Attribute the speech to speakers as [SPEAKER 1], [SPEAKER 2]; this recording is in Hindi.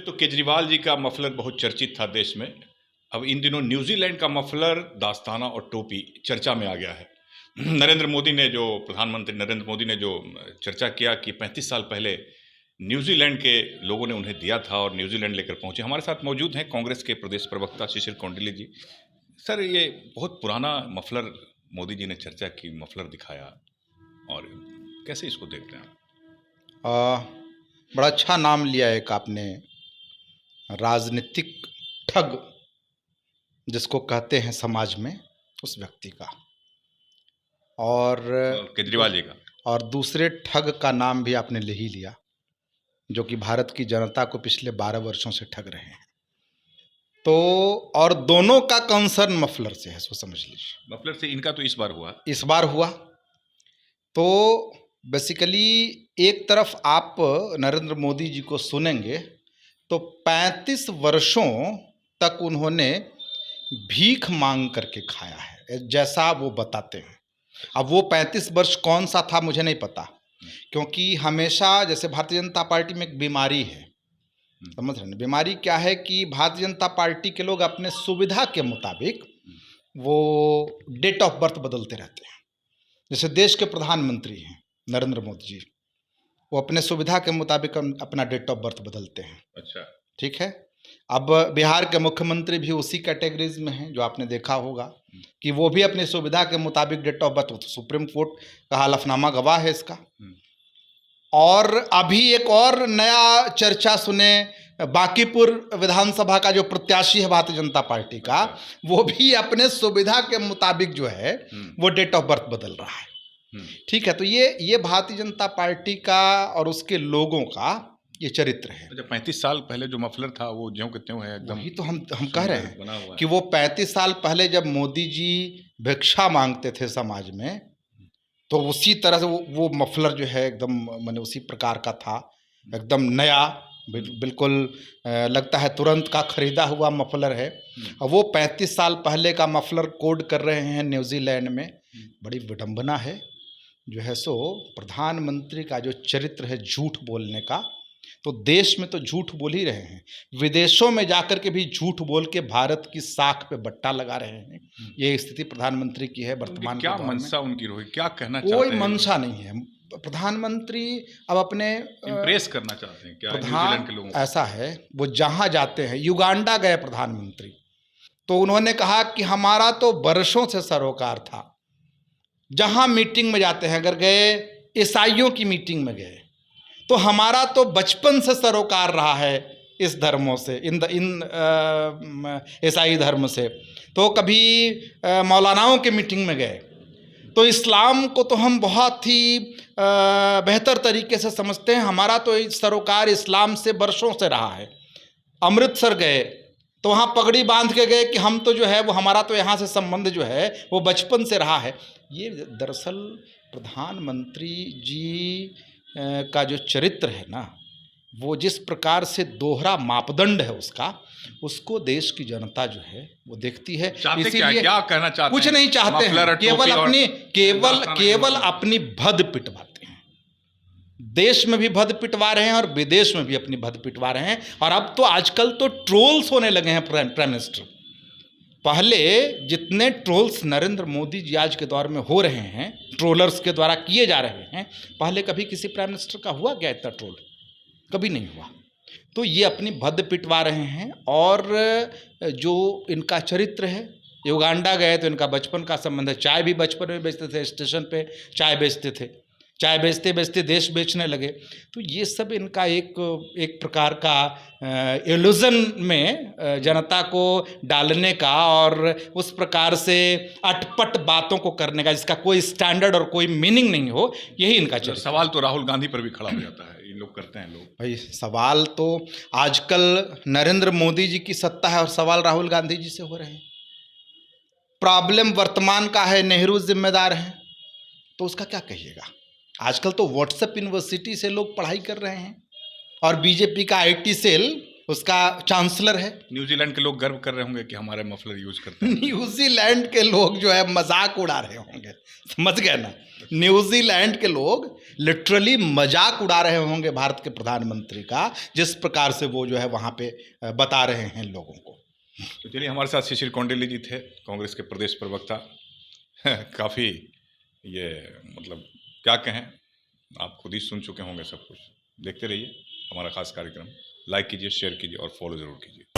[SPEAKER 1] तो केजरीवाल जी का मफलर बहुत चर्चित था देश में। अब इन दिनों न्यूजीलैंड का मफलर, दास्ताना और टोपी चर्चा में आ गया है। प्रधानमंत्री नरेंद्र मोदी ने जो चर्चा किया कि 35 साल पहले न्यूजीलैंड के लोगों ने उन्हें दिया था और न्यूजीलैंड लेकर पहुंचे। हमारे साथ मौजूद हैं कांग्रेस के प्रदेश प्रवक्ता शिशिर कौंडिल्य जी। सर, ये बहुत पुराना मफलर मोदी जी ने चर्चा की, मफलर दिखाया, और कैसे इसको देख रहे हैं?
[SPEAKER 2] बड़ा अच्छा नाम लिया एक आपने, राजनीतिक ठग जिसको कहते हैं समाज में, उस व्यक्ति का, और
[SPEAKER 1] केजरीवाल जी का।
[SPEAKER 2] और दूसरे ठग का नाम भी आपने ले ही लिया, जो कि भारत की जनता को पिछले 12 वर्षों से ठग रहे हैं। तो और दोनों का कंसर्न मफलर से है, सो समझ लीजिए।
[SPEAKER 1] मफलर से इनका तो इस बार हुआ।
[SPEAKER 2] तो बेसिकली एक तरफ आप नरेंद्र मोदी जी को सुनेंगे तो 35 वर्षों तक उन्होंने भीख मांग करके खाया है, जैसा वो बताते हैं। अब वो 35 वर्ष कौन सा था मुझे नहीं पता, क्योंकि हमेशा जैसे भारतीय जनता पार्टी में एक बीमारी है, समझ रहे हैं? बीमारी क्या है कि भारतीय जनता पार्टी के लोग अपने सुविधा के मुताबिक वो डेट ऑफ बर्थ बदलते रहते हैं। जैसे देश के प्रधानमंत्री हैं नरेंद्र मोदी जी, वो अपने सुविधा के मुताबिक अपना डेट ऑफ बर्थ बदलते हैं।
[SPEAKER 1] अच्छा,
[SPEAKER 2] ठीक है। अब बिहार के मुख्यमंत्री भी उसी कैटेगरीज में हैं, जो आपने देखा होगा कि वो भी अपनी सुविधा के मुताबिक डेट ऑफ बर्थ, तो सुप्रीम कोर्ट का हलफनामा गवाह है इसका। और अभी एक और नया चर्चा सुने, बांकीपुर विधानसभा का जो प्रत्याशी है भारतीय जनता पार्टी का, वो भी अपने सुविधा के मुताबिक जो है वो डेट ऑफ बर्थ बदल रहा है। ठीक है। तो ये भारतीय जनता पार्टी का और उसके लोगों का ये चरित्र है।
[SPEAKER 1] जब 35 साल पहले जो मफलर था वो ज्यों के त्यों है एकदम।
[SPEAKER 2] वही तो हम कह रहे हैं कि वो 35 साल पहले जब मोदी जी भिक्षा मांगते थे समाज में, तो उसी तरह से वो मफलर जो है एकदम मैंने उसी प्रकार का था, एकदम नया, बिल्कुल लगता है तुरंत का खरीदा हुआ मफलर है। और वो 35 साल पहले का मफलर कोड कर रहे हैं न्यूजीलैंड में। बड़ी विडंबना है जो है सो प्रधानमंत्री का जो चरित्र है झूठ बोलने का। तो देश में तो झूठ बोल ही रहे हैं, विदेशों में जाकर के भी झूठ बोल के भारत की साख पे बट्टा लगा रहे हैं। ये स्थिति प्रधानमंत्री की है वर्तमान।
[SPEAKER 1] क्या मंशा उनकी रही, क्या कहना चाहते हैं?
[SPEAKER 2] कोई मंशा नहीं है। प्रधानमंत्री अब अपने
[SPEAKER 1] इम्प्रेस करना चाहते हैं क्या न्यूजीलैंड के लोगों को?
[SPEAKER 2] ऐसा है, वो जहाँ जाते हैं, युगांडा गए प्रधानमंत्री, तो उन्होंने कहा कि हमारा तो वर्षों से सरोकार था। जहाँ मीटिंग में जाते हैं, अगर गए ईसाइयों की मीटिंग में गए, तो हमारा तो बचपन से सरोकार रहा है इस धर्मों से, इन ईसाई धर्म से। तो कभी मौलानाओं के मीटिंग में गए, तो इस्लाम को तो हम बहुत ही बेहतर तरीके से समझते हैं, हमारा तो सरोकार इस्लाम से वर्षों से रहा है। अमृतसर गए तो वहाँ पगड़ी बांध के गए कि हम तो जो है वो हमारा तो यहाँ से संबंध जो है वो बचपन से रहा है। ये दरअसल प्रधानमंत्री जी का जो चरित्र है ना, वो जिस प्रकार से दोहरा मापदंड है उसको देश की जनता जो है वो देखती है।
[SPEAKER 1] इसीलिए क्या कहना चाहते हैं?
[SPEAKER 2] कुछ नहीं चाहते हैं, केवल अपनी भद पिटवाते हैं। देश में भी भद पिटवा रहे हैं और विदेश में भी अपनी भद पिटवा रहे हैं। और अब तो आजकल तो ट्रोल्स होने लगे हैं प्राइम मिनिस्टर। पहले जितने ट्रोल्स नरेंद्र मोदी जी आज के दौर में हो रहे हैं, ट्रोलर्स के द्वारा किए जा रहे हैं, पहले कभी किसी प्राइम मिनिस्टर का हुआ क्या इतना ट्रोल? कभी नहीं हुआ। तो ये अपनी भद पिटवा रहे हैं। और जो इनका चरित्र है, युगांडा गए तो इनका बचपन का संबंध है। चाय भी बचपन में बेचते थे, स्टेशन पे चाय बेचते थे, चाय बेचते बेचते देश बेचने लगे। तो ये सब इनका एक प्रकार का इल्यूजन में जनता को डालने का और उस प्रकार से अटपट बातों को करने का, जिसका कोई स्टैंडर्ड और कोई मीनिंग नहीं हो, यही इनका चरित्र।
[SPEAKER 1] सवाल तो राहुल गांधी पर भी खड़ा हो जाता है, ये लोग करते हैं लोग।
[SPEAKER 2] भाई सवाल तो आजकल नरेंद्र मोदी जी की सत्ता है और सवाल राहुल गांधी जी से हो रहे हैं। प्रॉब्लम वर्तमान का है, नेहरू जिम्मेदार हैं, तो उसका क्या कहिएगा? आजकल तो व्हाट्सएप यूनिवर्सिटी से लोग पढ़ाई कर रहे हैं और बीजेपी का आईटी सेल उसका चांसलर है।
[SPEAKER 1] न्यूजीलैंड के लोग गर्व कर रहे होंगे कि हमारे मफलर यूज करते हैं।
[SPEAKER 2] न्यूजीलैंड के लोग जो है मजाक उड़ा रहे होंगे, समझ गए ना। न्यूजीलैंड के लोग लिटरली मजाक उड़ा रहे होंगे भारत के प्रधानमंत्री का, जिस प्रकार से वो जो है वहाँ पे बता रहे हैं लोगों को।
[SPEAKER 1] तो चलिए, हमारे साथ शिशिर कौंडिल्य जी थे, कांग्रेस के प्रदेश प्रवक्ता। काफ़ी ये मतलब क्या कहें, आप खुद ही सुन चुके होंगे सब कुछ। देखते रहिए हमारा खास कार्यक्रम, लाइक कीजिए, शेयर कीजिए और फॉलो ज़रूर कीजिए।